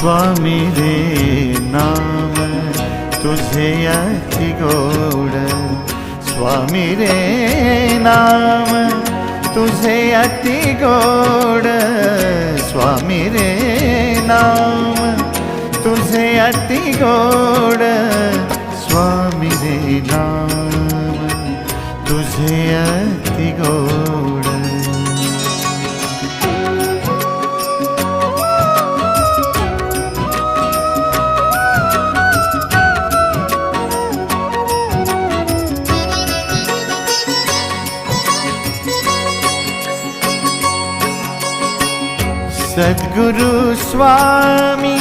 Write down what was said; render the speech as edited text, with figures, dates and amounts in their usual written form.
स्वामी रे नाम तुझे अति गोड, स्वामी रे नाम तुझे अति गोड, स्वामी रे नाम तुझे अति गोड, स्वामी रे नाम तुझे अति गोड. सद्गुरु स्वामी